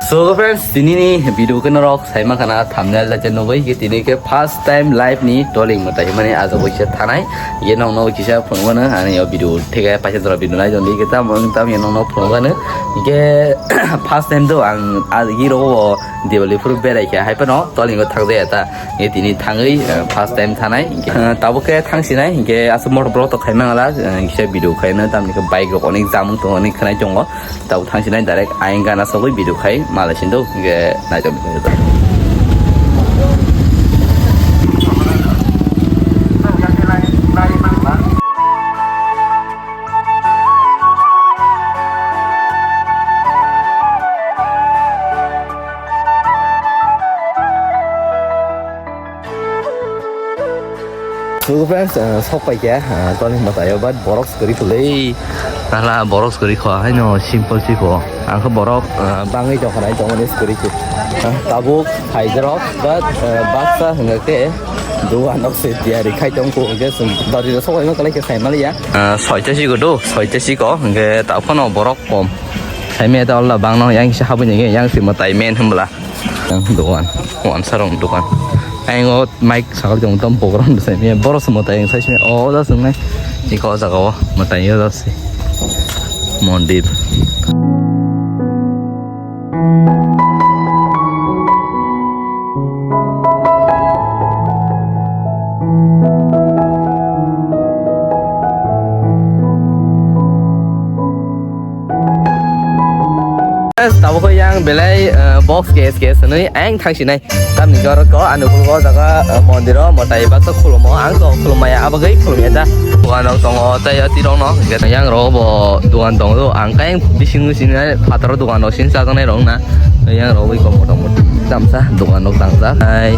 So friends, ini nih video kan rock saya mah karena thumbnail aja nobai gitu ini ke first time live nih tolling mata mana aja bisa tanai ye nong nong kisah phone mana ane ya video tiga pas itu video lain jadi kita mau minta ye nong nong phone mana ini first time tuh ang hero dia boleh proof beda ya hai pano tolling ko thang deh ta ye ini thangai first time tanai tahu ke thang sini ini asal motor blog tuh kayak mana lah kisah video kayak mana tapi ke bike ko onik jamu tuh onik kena jongo tahu thang sini direct aing kan asal video kayak Malaysia tuh nggak naik gitu. So friends, sok pai ya, tadi mata ya buat borok sekali tulai, karena borok sekali kau hanya simple sih kau, angka borok bangai jauh kan jauh ni sekali sih, tabuk hydrok, but baksa hingga ke dua anak sedia di kai jauh kau, ke dari sok ini kalau kita sama ya, soi sih kau tu, soi sih kau, ke tahu kan borok kom, saya ni ada Allah bang no, yang siapa ni, yang si mata main hembla, yang duan, wan sarong duan. Anh có mic sao dùng tâm bộ rồi sẽ nghe bỏ số một tay sai xem ó đó xuống này chỉ có sao có một tay nữa đó sẽ mòn điệp tàu hơi yang belai box gas này anh thang sini tam ni có anh được có jaga mòn đi đó một tay bắt sắc khulum anh có khulum maya apa cái khulum ya ta bukan orang tong tay ti dong no cái yang ro bo duan tong tu ang cái di sini này patro duan no sin sa cái này rong na yang ro wi ko một tam sa duan no tang sa ai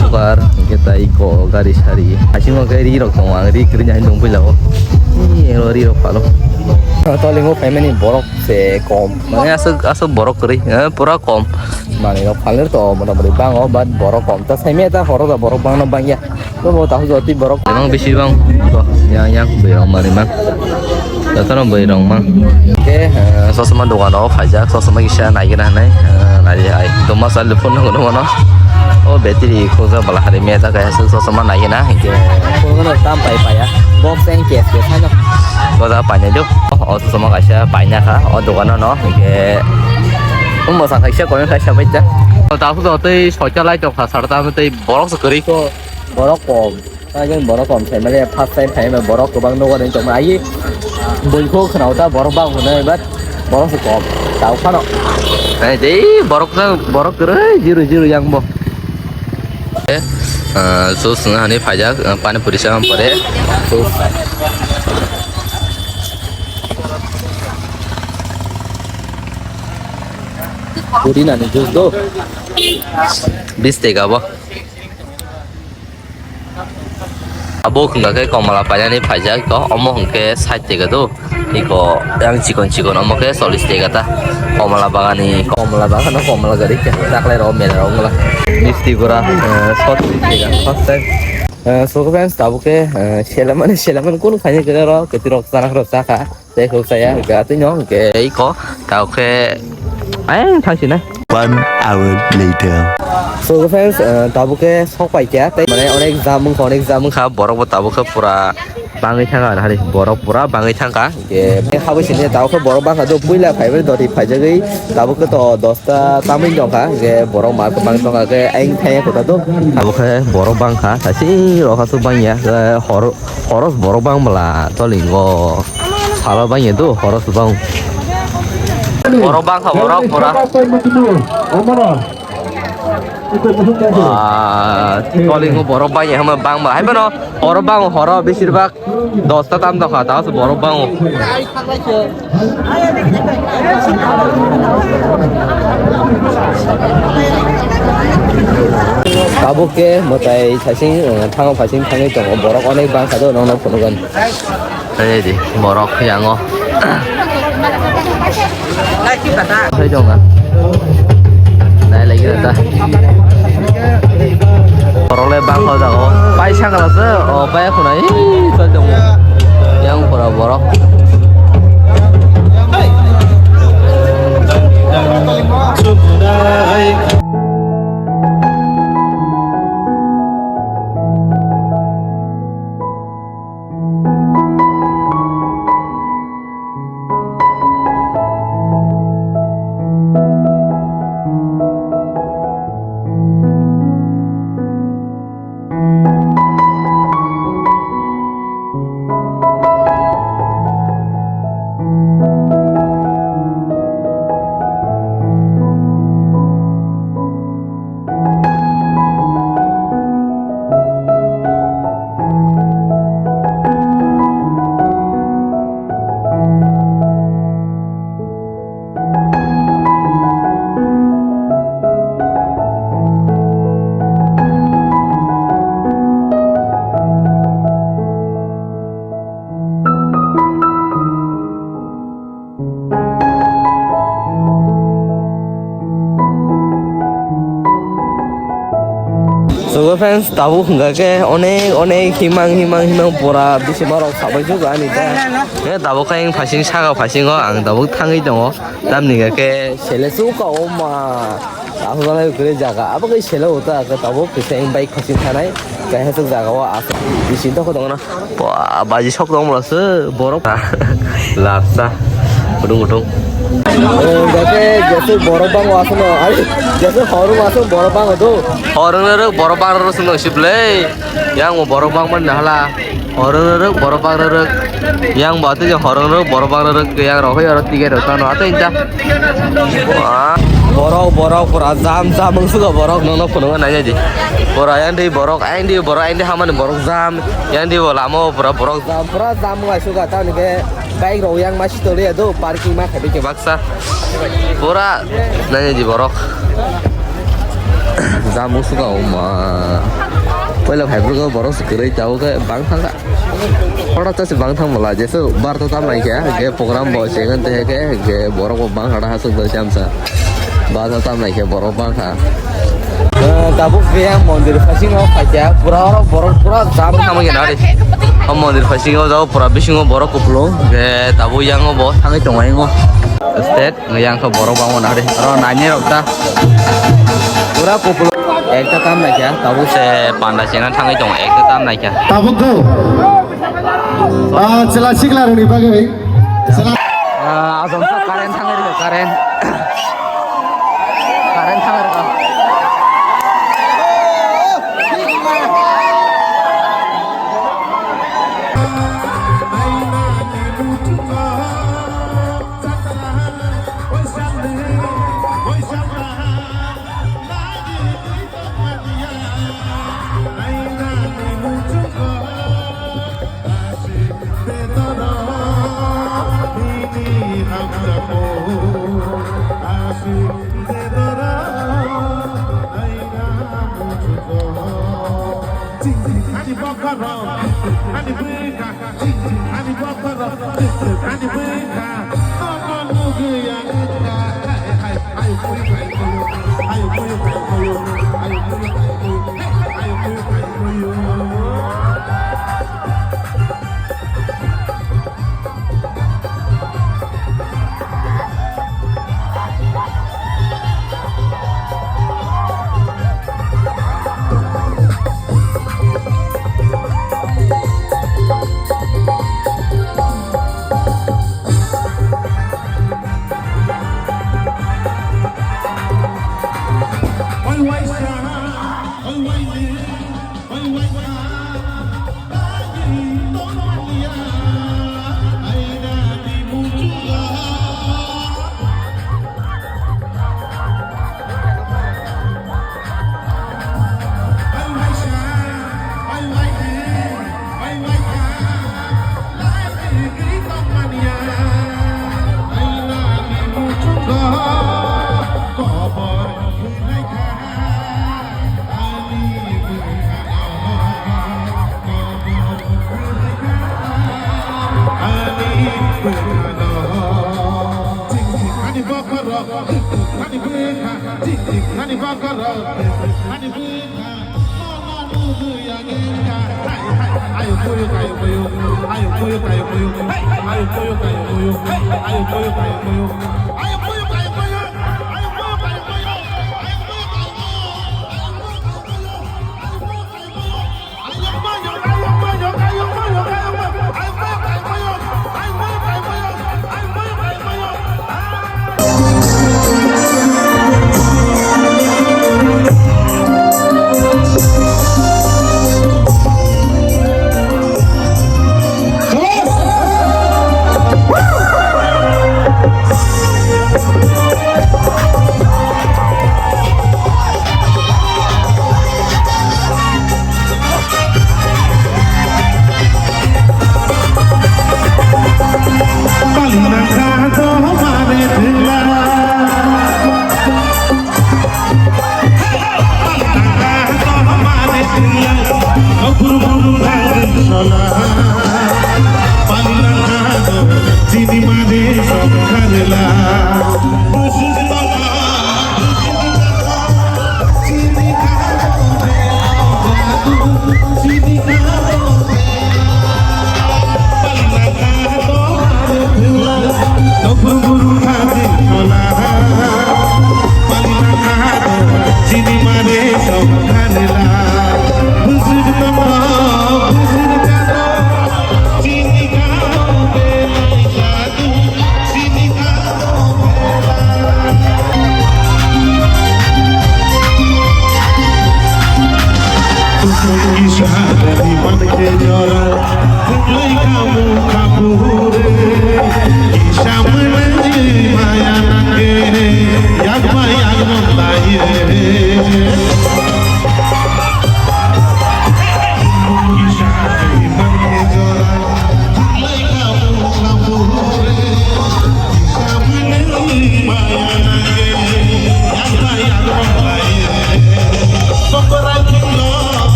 sukar kita iko garis hari asyik mau kayak di rok tong ang di kerja yang dong pilau ini ro di rok palo tolong aku family borok se kom, mana asal borok kiri, pura kom, mana itu paling itu mana beli bang, obat borok kom, tapi saya minta borok tak borok bang nambang ya, tu mau tahu jadi borok, emang bisi bang, tu yang berong mana bang, datang berong bang, oke, sosma doan off aja, sosma kisah naik naik, naik, itu masalah telepon aku mana, oh bateri kuasa balah hari minta kayak sosma naik naik, kalau sampai ya, box yang kias aja. Có ra bài này chứ, ở số mà cái xe bài nhà khá, ở đồ ăn nó cái không mở sáng thấy xe có những cái xe biết chứ. Tao cũng tới soi cho lại cho thằng sao tao tới borok sekali ko, borok kom, ta yang borok kom saya melihat pas saya thấy mà borok của bang đâu có đến chỗ này, buổi khô khi nào ta borok bang của này bắt borok sekom, tahu kan? Này jadi borok kere jiru yang bo. So senang ni pajak pani puri sama pare, so puri nani jus do, bis tega bo. Abo kena ke komala pajak ni pajak ko, omo ke side tega do, iko yang cikon omo ke solis tega ta, komala bagan ni komala gari ke, tak lero merah lah. Misti gora short tega, first time. So friends, tahu ke selaman kun kayaknya kita ro ketirok sana saka, saya gak nyong ke iko tahu ke thang sini. 1 hour later. So friends, tahu ke sok pai ya, mana orang exam kah borok tahu ke pura bangai thangka hari borok pura bangai thangka, ke habis ini tahu ke borok bang ada puila fiber dari pajak tahu ke to dosta tamin jong kah, ke borok mal ke bang jong ke aing thaya kota tu, tahu ke borok bang kah, tapi roh tu bang ya, ke horos borok bang malah tolingo, salah bang itu horos bang. Borok bang kah borok pura. Tolingo borok bang ya, hama bang malah, apa no? Borok bang horo bersibak dosta tam dah kah, tahu borok bang. Tahu ke, mutai casing, tanggal casing itu borok onek bang satu nong penugan. Ini borok yang thấy không ạ? Đây là cái ta borok le bang kho jago pai sangala se o pai khona to jong yang pura borok So friends, tahu enggak ke onek himang pura bisa marok sabai juga nih dah. Ya tahu kan yang fasing saga fasing kok, ang tahu tangi dong. Tam nih ke sele suka oma. Tahu kan itu kerja jaga. Apa ke sele uta ke tahu bisa yang baik fasing tanai. Kayak itu jaga wah asal. Di sini tuh dong na. Wah baju sok dong merasa borok. Laksa, udung. Jadi jasa borobang wasan, jasa harum wasan borobang itu. Harum itu borobang terus nggak yang mau borobang mana lah. Harum itu borobang itu, yang batu yang harum itu borobang itu yang rohai orang tiga itu kan atau indah. Wah, borok pura jam mengsuka borok nono punungan aja ji. Yang di borok haman borok jam, yang di lama pura jam nggak suka tahu nih ke. Baik roh yang masih tuh lihat tuh parking mah tapi ke baksa pura nanya di borok jamu suka oma पहिला भाइब्रोको borok sekali jauh ke bang thang kak orang tuh si bang thang malah jadi bar tuh tam lagi ya ke program bawa cengen teh ke borok bang ada hasil berjam sa bar tuh tam lagi borok bang kak tabuk dia mondir fasing mau kaca pura orang borok pura jam sama gini ada mondir fasing mau jauh pura bising mau borok kuplo ke tabu yang mau bawa tangi congoi mau state yang ke borok bang mau ada orang nanya rokta pura kuplo ekta tam lagi ya tabu se panda jangan tangi cong ekta tam lagi ya tabuk go jelasik lah nih pakai asam sa karen tangi dulu karen tangi dulu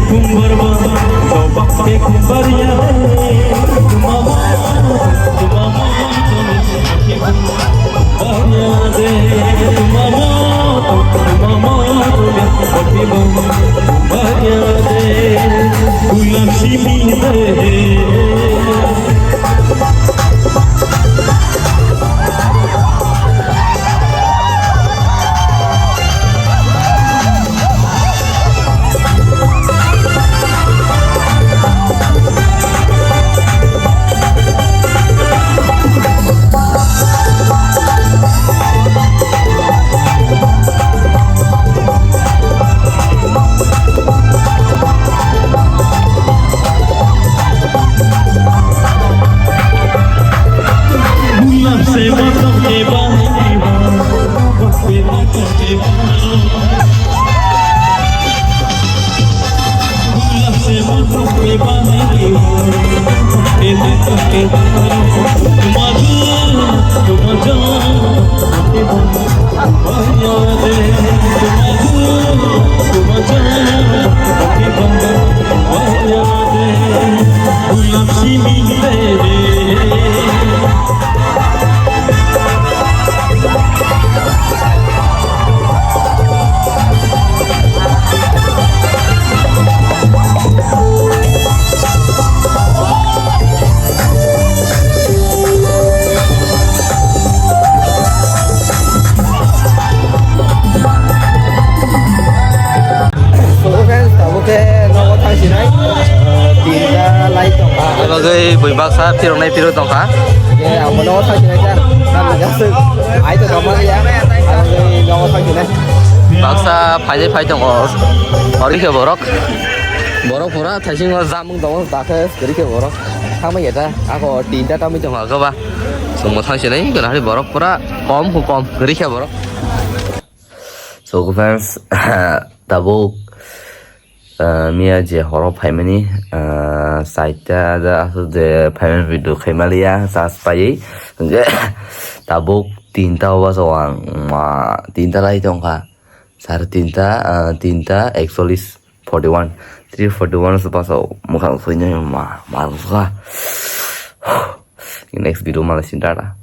कुंभरवा सोबक के कुंभरिया तुमामा तुमामा तुमामा दे तुमामा तुमामा कुंभरिया दे गुलाबी दे Sebagai boy baksa pirong nai pirong tongka. Ya, mau nongol sang sini aja. Nam jasuk. Ai tu kamar ya. Sebagai nongol sang sini. Baksa pai tongko. Ori ke borok. Borok pura thasing ngo zamung tongko takhe geri ke borok. Kama ya ta. Ako tinta kami tongka ke ba. Semua sang sini kena hari borok pura kom geri ke borok. So fans tabuk Mia je horror paimani site ada de paiman video khemalia sas pai je tabuk tinta was wang ma tinta lai tong ka sar tinta exolis 41 341 sepaso mukhang soinya ma suka next video malah sindara